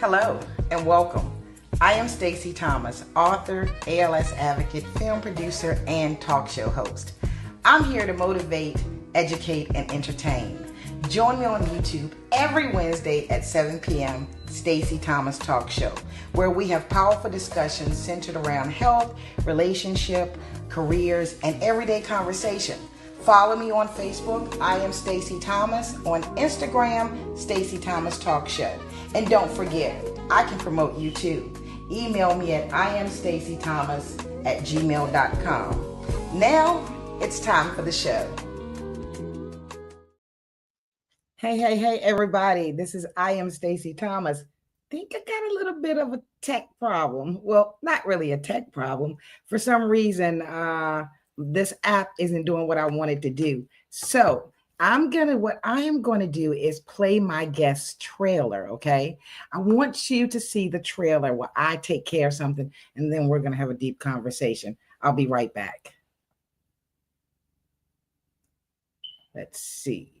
Hello and welcome. I am Stacey Thomas, author, ALS advocate, film producer, and talk show host. I'm here to motivate, educate, and entertain. Join me on YouTube every Wednesday at 7 p.m. Stacey Thomas Talk Show, where we have powerful discussions centered around health, relationship, careers, and everyday conversation. Follow me on Facebook, I am Stacey Thomas. On Instagram, Stacey Thomas Talk Show. And don't forget, I can promote you too. Email me at iamstaceythomas@gmail.com. Now, it's time for the show. Hey, everybody. This is I am Stacey Thomas. Think I got a little bit of a tech problem. Well, not really a tech problem. For some reason, this app isn't doing what I want it to do. So what I am going to do is play my guest trailer. Okay. I want you to see the trailer while I take care of something, and then we're going to have a deep conversation. I'll be right back. Let's see.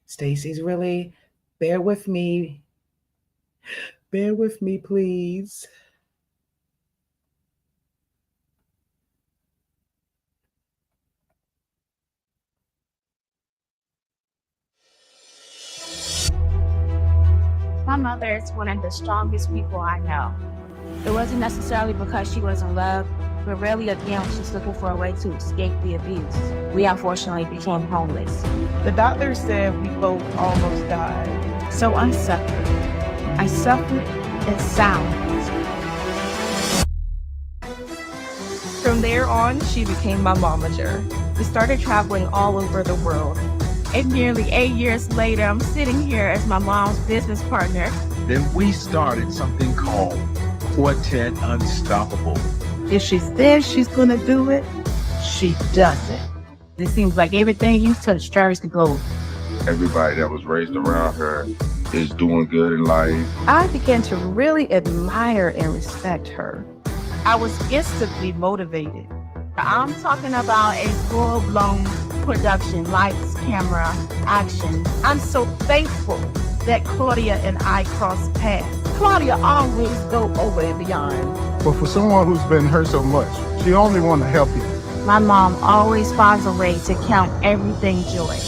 Stacey's really, bear with me. Bear with me, please. My mother is one of the strongest people I know. It wasn't necessarily because she was in love, but really again, she's looking for a way to escape the abuse. We unfortunately became homeless. The doctor said we both almost died. So I suffered. I suffered in silence. From there on, she became my momager. We started traveling all over the world. And nearly 8 years later, I'm sitting here as my mom's business partner. Then we started something called Quartet Unstoppable. If she says she's going to do it, she does it. It seems like everything you touch starts to go. Everybody that was raised around her is doing good in life. I began to really admire and respect her. I was instantly motivated. I'm talking about a full-blown production, lights, camera, action. I'm so thankful that Claudia and I crossed paths. Claudia always go over and beyond. But for someone who's been hurt so much, she only want to help you. My mom always finds a way to count everything joy.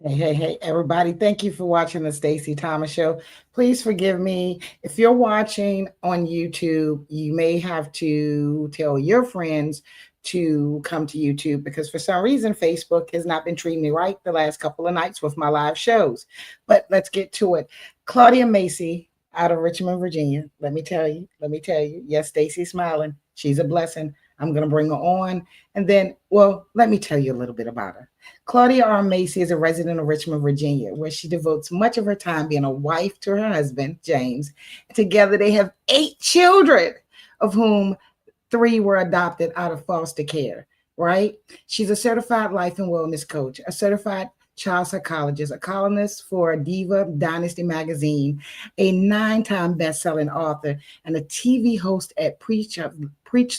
Hey, everybody. Thank you for watching the Stacey Thomas Show. Please forgive me. If you're watching on YouTube, you may have to tell your friends to come to YouTube because for some reason, Facebook has not been treating me right the last couple of nights with my live shows. But let's get to it. Claudia Massey out of Richmond, Virginia. Let me tell you. Yes, Stacey's smiling. She's a blessing. I'm going to bring her on. And then, let me tell you a little bit about her. Claudia R. Massey is a resident of Richmond, Virginia, where she devotes much of her time being a wife to her husband, James. Together, they have 8 children, of whom 3 were adopted out of foster care, right? She's a certified life and wellness coach, a certified child psychologist, a columnist for Diva, Dynasty magazine, a 9-time best-selling author, and a TV host at Preach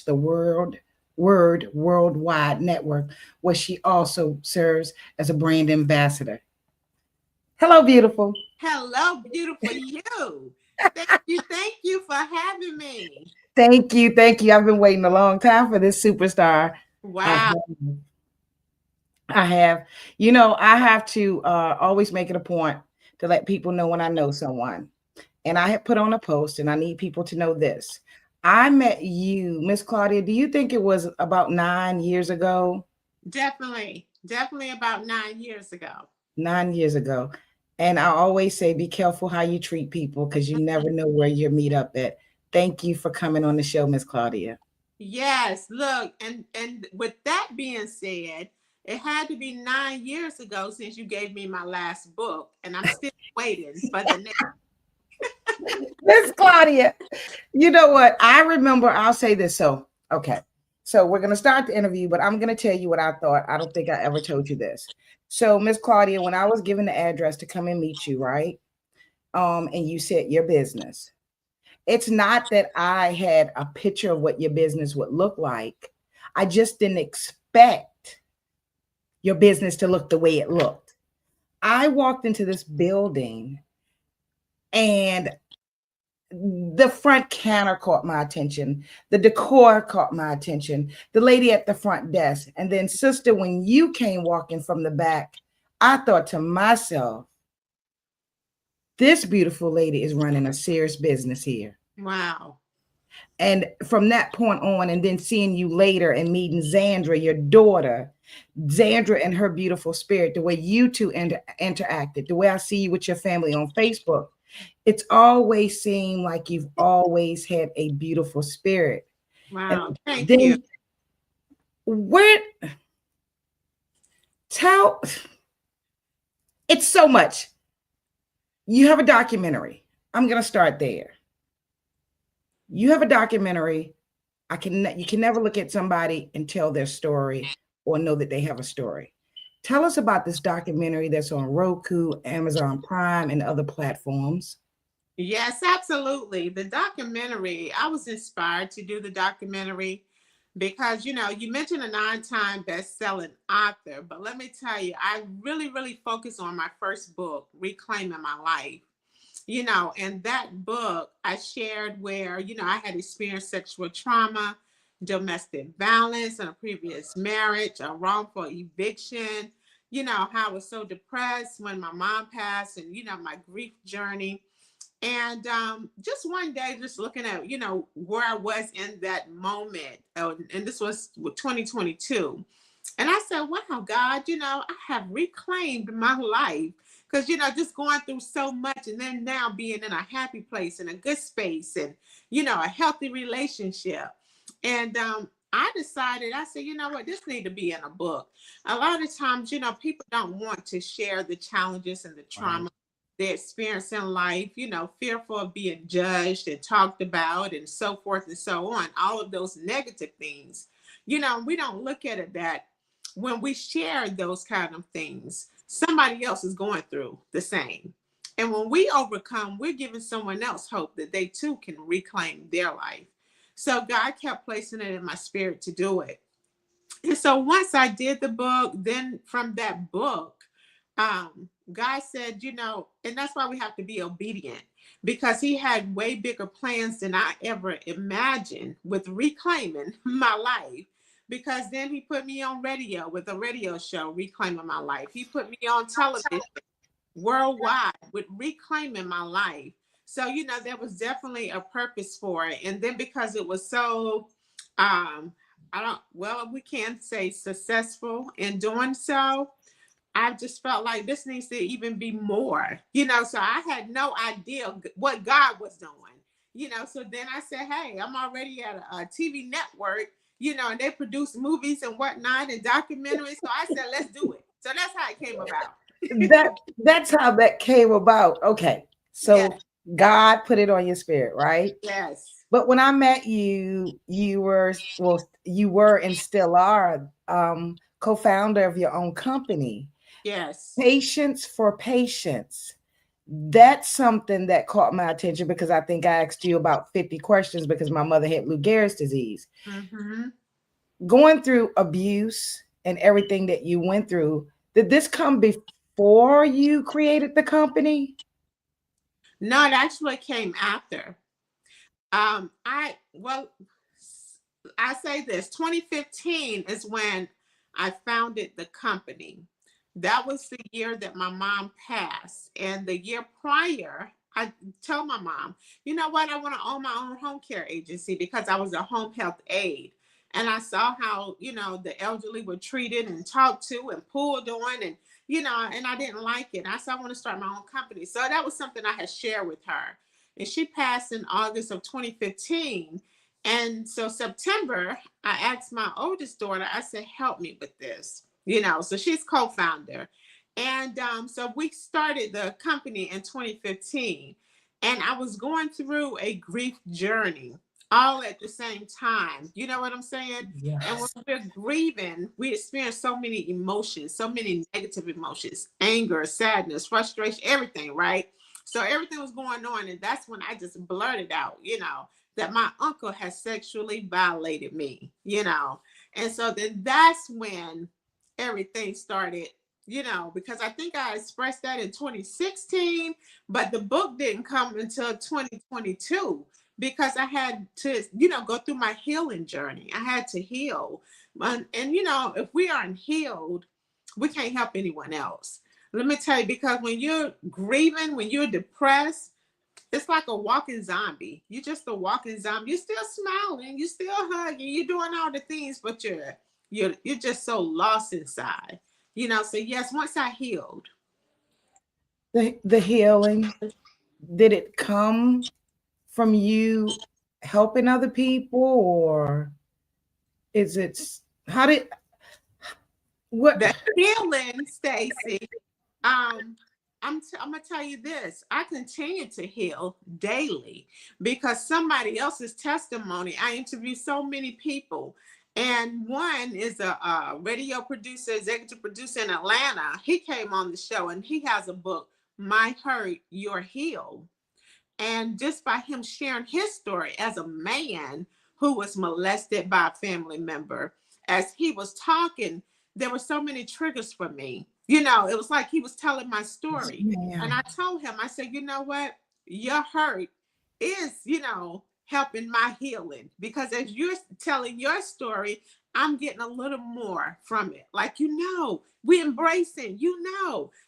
the Word Worldwide Network, where she also serves as a brand ambassador. Hello, beautiful. Hello, beautiful you. Thank you for having me. Thank you. I've been waiting a long time for this superstar. Wow. I have. I have to always make it a point to let people know when I know someone. And I have put on a post, and I need people to know this. I met you, Miss Claudia. Do you think it was about 9 years ago? Definitely about 9 years ago. 9 years ago. And I always say, be careful how you treat people because you never know where you meet up at. Thank you for coming on the show, Miss Claudia. Yes, look, and with that being said, it had to be 9 years ago since you gave me my last book, and I'm still waiting for the next. Miss Claudia, you know what? I remember, I'll say this. So we're going to start the interview, but I'm going to tell you what I thought. I don't think I ever told you this. So Miss Claudia, when I was given the address to come and meet you, right? And you said your business. It's not that I had a picture of what your business would look like. I just didn't expect your business to look the way it looked. I walked into this building and the front counter caught my attention. The decor caught my attention. The lady at the front desk. And then, sister, when you came walking from the back, I thought to myself, this beautiful lady is running a serious business here. Wow. And from that point on, and then seeing you later and meeting Zandra, your daughter, Zandra and her beautiful spirit, the way you two interacted, the way I see you with your family on Facebook, it's always seemed like you've always had a beautiful spirit. Wow. And Thank then you. It's so much. You have a documentary. I'm going to start there. You have a documentary. You can never look at somebody and tell their story or know that they have a story. Tell us about this documentary that's on Roku, Amazon Prime, and other platforms. Yes, absolutely. The documentary, I was inspired to do the documentary because, you mentioned a 9-time best-selling author, but let me tell you, I really, really focused on my first book, Reclaiming My Life. And that book I shared where, I had experienced sexual trauma, domestic violence in a previous marriage, a wrongful eviction, how I was so depressed when my mom passed and, my grief journey. And just one day, just looking at, where I was in that moment, and this was 2022. And I said, wow, God, I have reclaimed my life. Because, just going through so much and then now being in a happy place, in a good space and, a healthy relationship. And I decided, I said, you know what, this need to be in a book. A lot of times, people don't want to share the challenges and the trauma they experience in life, fearful of being judged and talked about and so forth and so on. All of those negative things, we don't look at it that when we share those kind of things, somebody else is going through the same. And when we overcome, we're giving someone else hope that they too can reclaim their life. So God kept placing it in my spirit to do it. And so once I did the book, then from that book, God said, and that's why we have to be obedient, because he had way bigger plans than I ever imagined with reclaiming my life. Because then he put me on radio with a radio show, Reclaiming My Life. He put me on television worldwide with Reclaiming My Life. So, there was definitely a purpose for it. And then because it was so, we can't say successful in doing so, I just felt like this needs to even be more, so I had no idea what God was doing, so then I said, hey, I'm already at a TV network, and they produce movies and whatnot and documentaries. So I said, let's do it. So that's how it came about. That's how that came about. Okay. So yes. God put it on your spirit, right? Yes. But when I met you, you were and still are co-founder of your own company. Yes. Patience for Patience. That's something that caught my attention because I think I asked you about 50 questions because my mother had Lou Gehrig's disease. Mm-hmm. Going through abuse and everything that you went through, did this come before you created the company? No, it actually came after. I say this, 2015 is when I founded the company. That was the year that my mom passed. And the year prior, I told my mom, you know what, I want to own my own home care agency because I was a home health aide. And I saw how, the elderly were treated and talked to and pulled on and, and I didn't like it. I said, I want to start my own company. So that was something I had shared with her. And she passed in August of 2015. And so September, I asked my oldest daughter, I said, help me with this. So she's co-founder. And so we started the company in 2015. And I was going through a grief journey all at the same time. You know what I'm saying? Yes. And when we're grieving, we experience so many emotions, so many negative emotions, anger, sadness, frustration, everything, right? So everything was going on. And that's when I just blurted out, that my uncle has sexually violated me, And so then that's when everything started, because I think I expressed that in 2016, but the book didn't come until 2022 because I had to, go through my healing journey. I had to heal. And if we aren't healed, we can't help anyone else. Let me tell you, because when you're grieving, when you're depressed, it's like a walking zombie. You're just a walking zombie. You're still smiling, you're still hugging, you're doing all the things, but you're just so lost inside. So yes, once I healed. The healing, did it come from you helping other people, or is it what The healing, Stacey, I'm gonna tell you this. I continue to heal daily because somebody else's testimony. I interview so many people, and one is a radio producer, executive producer in Atlanta. He came on the show, and he has a book, My Hurt, Your Heal. And just by him sharing his story as a man who was molested by a family member, as he was talking, there were so many triggers for me. It was like he was telling my story. Yeah. And I told him, I said, you know what? Your hurt is, helping my healing. Because as you're telling your story, I'm getting a little more from it. Like, we embracing,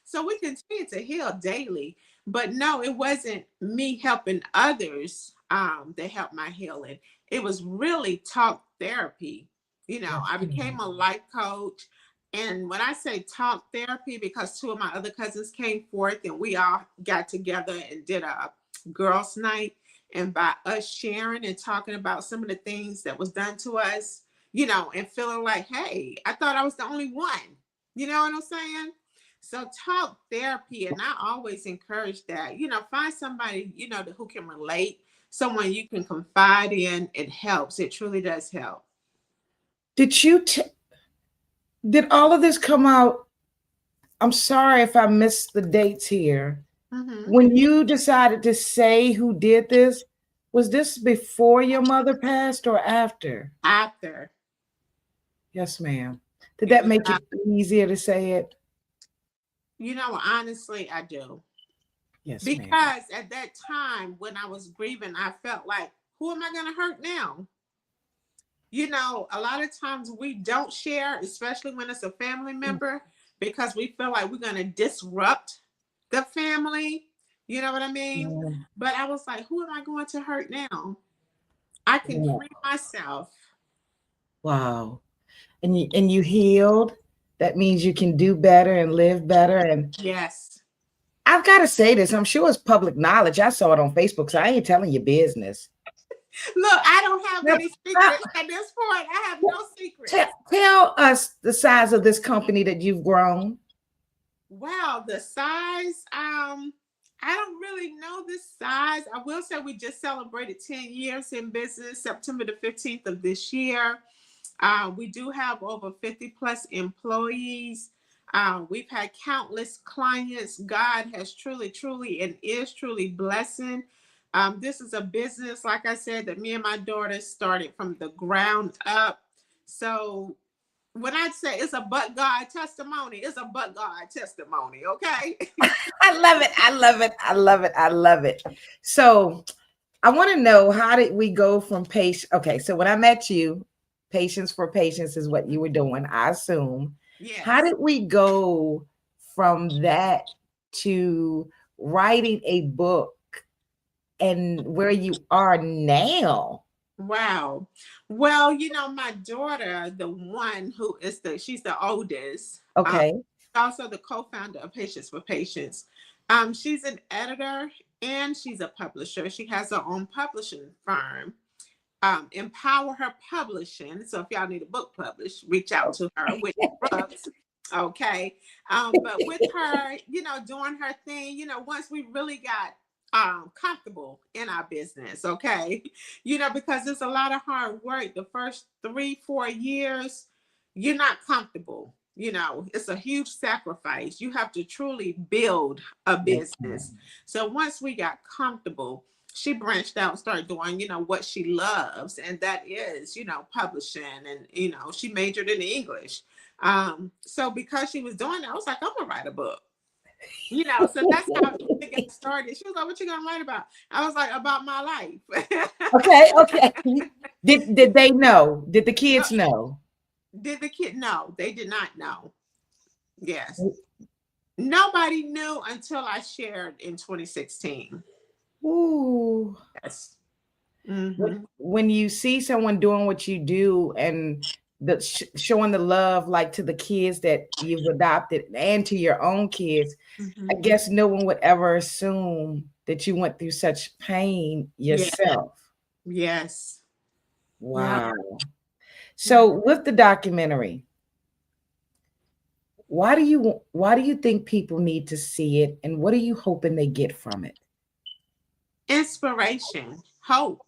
So we continue to heal daily. But no, it wasn't me helping others that helped my healing. It was really talk therapy. I became a life coach. And when I say talk therapy, because two of my other cousins came forth and we all got together and did a girls' night. And by us sharing and talking about some of the things that was done to us, and feeling like, hey, I thought I was the only one. You know what I'm saying? So talk therapy, and I always encourage that, find somebody, who can relate, someone you can confide in. It helps. It truly does help. Did all of this come out? I'm sorry if I missed the dates here. Mm-hmm. When you decided to say who did this, was this before your mother passed or after? After. Yes, ma'am. Did that make it easier to say it? Honestly, I do. Yes, because ma'am. at that time when I was grieving, I felt like, who am I going to hurt now? A lot of times we don't share, especially when it's a family member, because we feel like we're going to disrupt the family. You know what I mean? Yeah. But I was like, who am I going to hurt now? I can free myself. Wow. And you healed. That means you can do better and live better. And yes, I've got to say this. I'm sure it's public knowledge. I saw it on Facebook, so I ain't telling you business. Look, I don't have any secrets at this point. I have no secrets. Tell us the size of this company that you've grown. Wow, the size. I don't really know the size. I will say we just celebrated 10 years in business, September the 15th of this year. We do have over 50 plus employees. We've had countless clients. God has truly, and is truly blessing. This is a business, like I said, that me and my daughter started from the ground up. So when I say it's a but God testimony, it's a but God testimony, okay? I love it. I love it. I love it. I love it. So I want to know, how did we go from patient? Okay, so when I met you, Patience for Patience is what you were doing, I assume. Yes. How did we go from that to writing a book and where you are now? Wow. Well, my daughter, the one who is she's the oldest. Okay. Also the co-founder of Patience for Patience. She's an editor and she's a publisher. She has her own publishing firm, Empower Her Publishing. So if y'all need a book published, reach out to her with books. Okay. But with her, doing her thing, once we really got comfortable in our business, okay, because it's a lot of hard work. The first 3-4 years, you're not comfortable. You know, it's a huge sacrifice. You have to truly build a business. So once we got comfortable, she branched out and started doing, you know, what she loves. And that is, you know, publishing. And, you know, she majored in English. So because she was doing that, I was like, I'm gonna write a book. You know, so that's how it got started. She was like, what you gonna write about? I was like, about my life. Okay. Did they know? Did the kids know? Did the kid? No, they did not know. Yes. Nobody knew until I shared in 2016. Ooh. Yes. When you see someone doing what you do and showing the love, like to the kids that you've adopted and to your own kids, I guess no one would ever assume that you went through such pain yourself. Yes. Wow. So with the documentary, why do you think people need to see it, and what are you hoping they get from it? Inspiration, hope,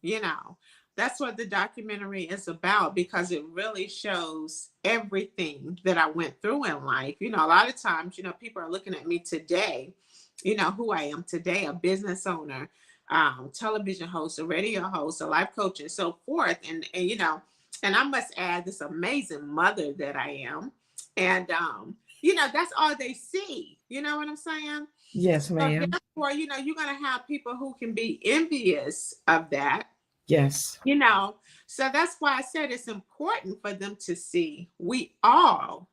you know. That's what the documentary is about, because it really shows everything that I went through in life. You know, a lot of times, you know, people are looking at me today, you know, who I am today, a business owner, television host, a radio host, a life coach, and so forth. And you know, and I must add, this amazing mother that I am. And, you know, that's all they see. You know what I'm saying? Yes, ma'am. So therefore, you know, you're going to have people who can be envious of that. Yes. You know, so that's why I said it's important for them to see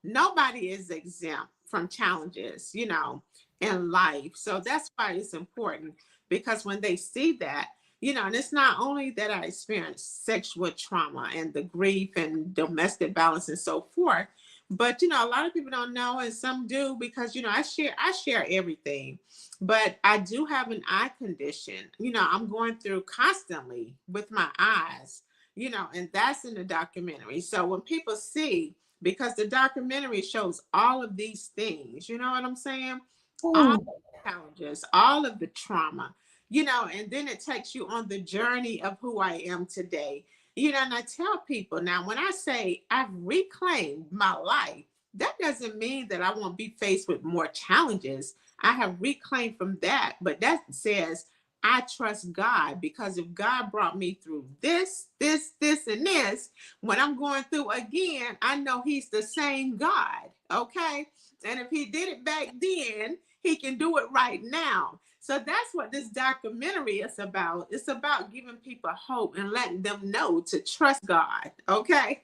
nobody is exempt from challenges, you know, in life. So that's why it's important, because when they see that, you know, and it's not only that I experienced sexual trauma and the grief and domestic violence and so forth, but, you know, a lot of people don't know, and some do, because, you know, I share everything, but I do have an eye condition. You know, I'm going through constantly with my eyes, you know, and that's in the documentary. So when people see, because the documentary shows all of these things, you know what I'm saying? All the challenges, all of the trauma, you know, and then it takes you on the journey of who I am today. You know, and I tell people now, when I say I've reclaimed my life, that doesn't mean that I won't be faced with more challenges. I have reclaimed from that, but that says I trust God, because if God brought me through this, and this, when I'm going through again, I know He's the same God. Okay. And if He did it back then, He can do it right now. So that's what this documentary is about. It's about giving people hope and letting them know to trust God. Okay.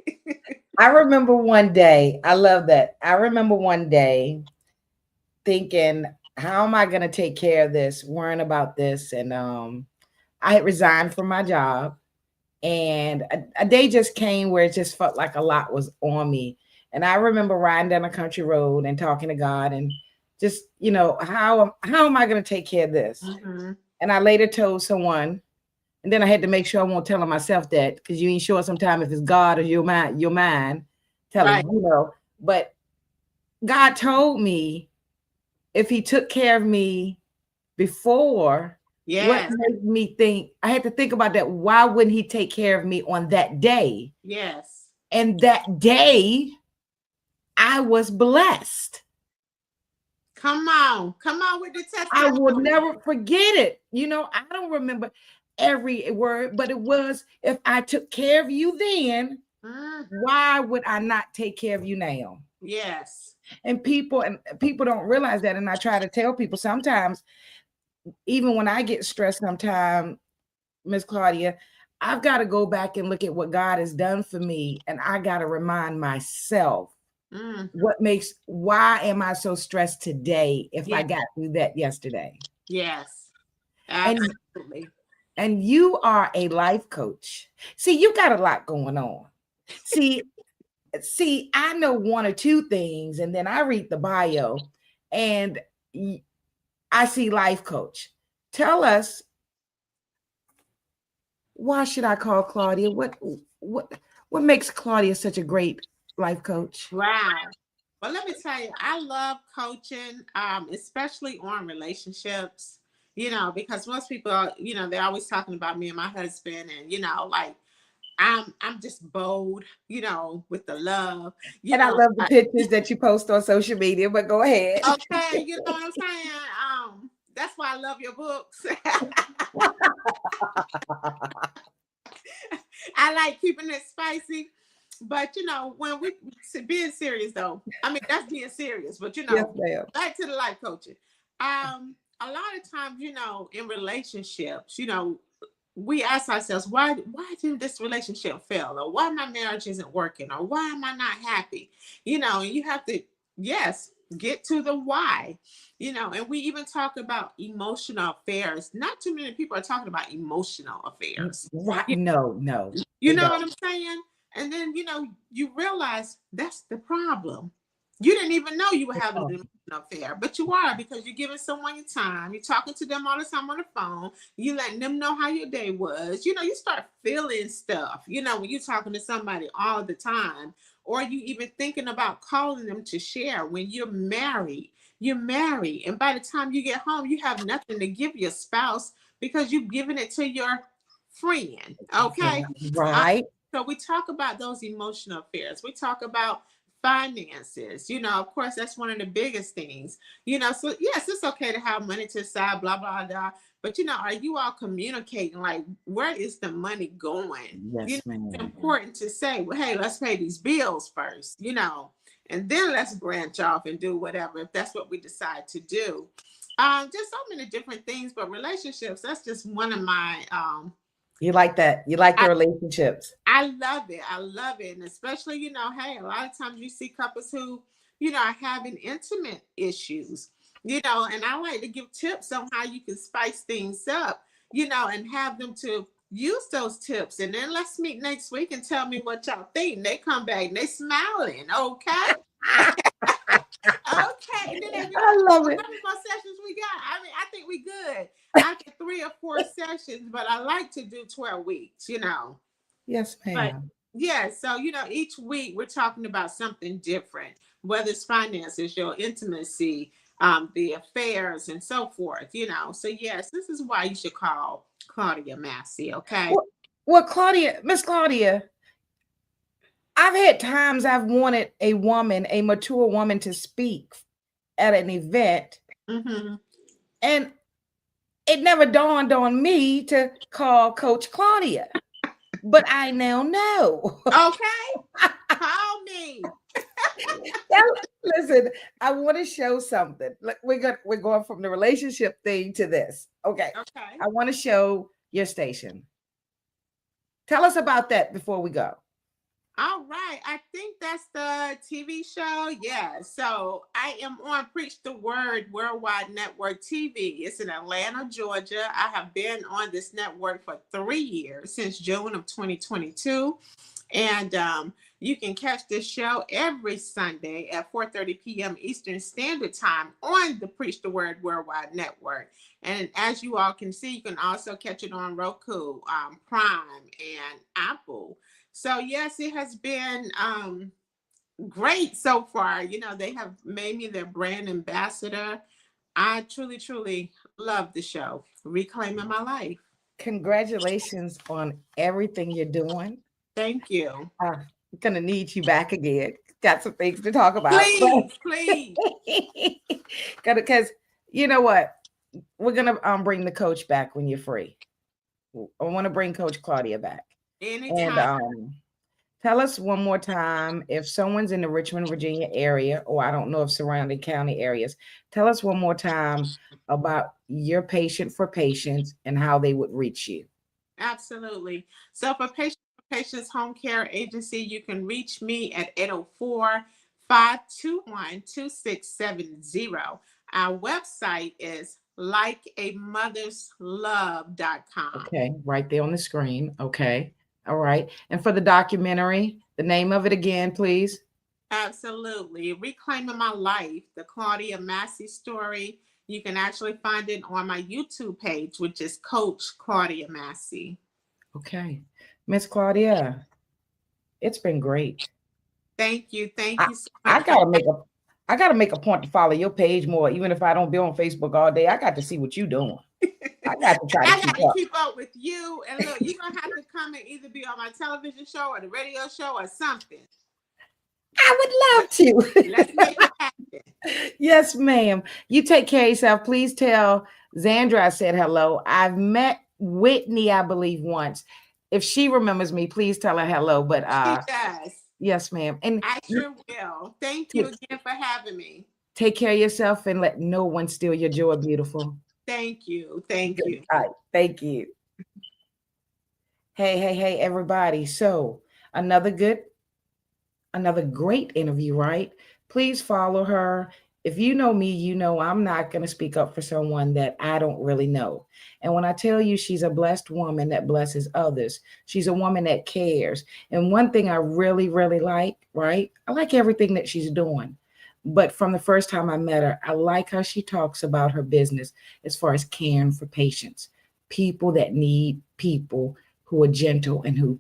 I remember one day, I love that. I remember one day thinking, how am I going to take care of this, worrying about this? And I had resigned from my job, and a day just came where it just felt like a lot was on me. And I remember riding down a country road and talking to God, and just, you know, how am I going to take care of this? And I later told someone, and then I had to make sure I won't tell myself that, because you ain't sure sometimes if it's God or your mind telling you, you know. But God told me, if He took care of me before, what made me think, I had to think about that. Why wouldn't He take care of me on that day? Yes. And that day, I was blessed. Come on with the testimony. I will never forget it. You know, I don't remember every word, but it was, if I took care of you then, why would I not take care of you now? Yes. And people don't realize that. And I try to tell people sometimes, even when I get stressed sometimes, Miss Claudia, I've got to go back and look at what God has done for me. And I got to remind myself, why am I so stressed today if I got through that yesterday? Yes, absolutely. And you are a life coach. See, you got a lot going on. See, I know one or two things, and then I read the bio and I see life coach. Tell us, why should I call Claudia? What makes Claudia such a great life coach? Wow. Well, let me tell you, I love coaching, especially on relationships, you know, because most people, you know, they're always talking about me and my husband, and, you know, like, I'm just bold, with the love. And I love the pictures that you post on social media, but go ahead. Okay, you know what I'm saying? That's why I love your books. I like keeping it spicy. But when we being serious though, I mean that's being serious, but Yes, ma'am. back to the life coaching. A lot of times, in relationships, we ask ourselves, why did this relationship fail? Or why my marriage isn't working? Or why am I not happy? And you have to, yes, get to the why. And we even talk about emotional affairs. Not too many people are talking about emotional affairs. Right. No. You know what I'm saying? And then, you realize that's the problem. You didn't even know you were having an emotional affair, but you are, because you're giving someone your time. You're talking to them all the time on the phone. You letting them know how your day was. You start feeling stuff, when you're talking to somebody all the time, or you even thinking about calling them to share. When you're married, and by the time you get home, you have nothing to give your spouse because you've given it to your friend. Okay. Right. So we talk about those emotional affairs. We talk about finances. Of course, that's one of the biggest things. So yes, it's okay to have money to the side, blah, blah, blah. But, are you all communicating? Like, where is the money going? Yes, ma'am. It's important to say, well, hey, let's pay these bills first, and then let's branch off and do whatever, if that's what we decide to do. Just so many different things, but relationships, that's just one of my, you like that. You like the relationships. I love it. And especially, hey, a lot of times you see couples who, are having intimate issues, and I like to give tips on how you can spice things up, and have them to use those tips. And then let's meet next week and tell me what y'all think. They come back and they smiling. Okay. Okay. And then I love it. How many more sessions we got? I mean, I think we good. After 3 or 4 sessions, but I like to do 12 weeks, Yes, ma'am. But yeah, so each week we're talking about something different, whether it's finances, your intimacy, the affairs, and so forth. So yes, this is why you should call Claudia Massey. Okay. Well, Miss Claudia, I've had times I've wanted a mature woman to speak at an event, and it never dawned on me to call Coach Claudia, but I now know. Okay, call me. Listen, I want to show something. We're going from the relationship thing to this. Okay. I want to show your station. Tell us about that before we go. All right. I think that's the TV show. Yeah. So I am on Preach the Word Worldwide Network TV. It's in Atlanta, Georgia. I have been on this network for 3 years, since June of 2022. And you can catch this show every Sunday at 4:30 p.m. Eastern Standard Time on the Preach the Word Worldwide Network. And as you all can see, you can also catch it on Roku, Prime, and Apple. So yes, it has been great so far. They have made me their brand ambassador. I truly, truly love the show, Reclaiming My Life. Congratulations on everything you're doing. Thank you. I'm going to need you back again. Got some things to talk about. Please. Because you know what? We're going to bring the coach back when you're free. I want to bring Coach Claudia back. Anytime. And tell us one more time, if someone's in the Richmond, Virginia area, or I don't know if surrounding county areas, tell us one more time about your Patient for Patients and how they would reach you. Absolutely. So for Patients Home Care Agency, you can reach me at 804-521-2670. Our website is likeamotherslove.com. Okay, right there on the screen. Okay. All right. And for the documentary, the name of it again, please. Absolutely. Reclaiming My Life, the Claudia Massey story. You can actually find it on my YouTube page, which is Coach Claudia Massey. Okay. Miss Claudia, it's been great. Thank you. Thank you so much. I gotta make a point to follow your page more, even if I don't be on Facebook all day. I got to see what you're doing. I got to try to I got keep to up. keep up with you. And look, you're going to have to come and either be on my television show or the radio show or something. I would love to. Let's make it happen. Yes, ma'am. You take care of yourself. Please tell Xandra I said hello. I've met Whitney, I believe, once. If she remembers me, please tell her hello. But She does. yes, ma'am. And I sure will. Thank you again for having me. take care of yourself and let no one steal your joy, beautiful. Thank you. Thank you. All right. Thank you. Hey, everybody. So another great interview, right? Please follow her. If you know me, you know I'm not going to speak up for someone that I don't really know. And when I tell you she's a blessed woman that blesses others, she's a woman that cares. And one thing I really, really like, right? I like everything that she's doing. But from the first time I met her, I like how she talks about her business as far as caring for patients, people that need people who are gentle and who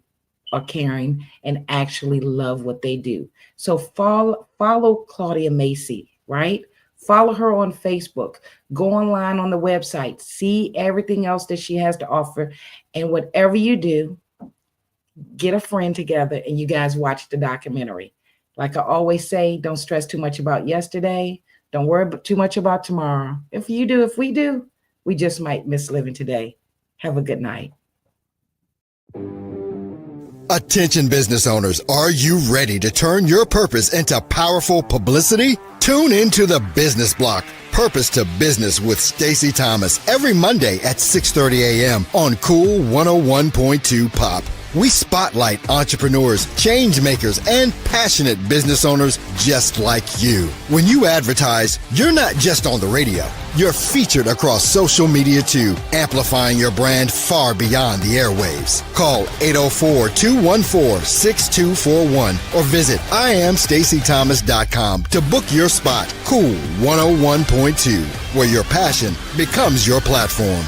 are caring and actually love what they do. So follow Claudia Massey, right? Follow her on Facebook. Go online on the website. See everything else that she has to offer. And whatever you do, get a friend together and you guys watch the documentary. Like I always say, don't stress too much about yesterday. Don't worry too much about tomorrow. If we do, we just might miss living today. Have a good night. Attention business owners, are you ready to turn your purpose into powerful publicity? Tune into the Business Block, Purpose to Business with Stacey Thomas every Monday at 6:30 a.m. on Cool 101.2 Pop. We spotlight entrepreneurs, change makers, and passionate business owners just like you. When you advertise, you're not just on the radio. You're featured across social media too, amplifying your brand far beyond the airwaves. Call 804-214-6241 or visit IamStaceyThomas.com to book your spot. Cool 101.2, where your passion becomes your platform.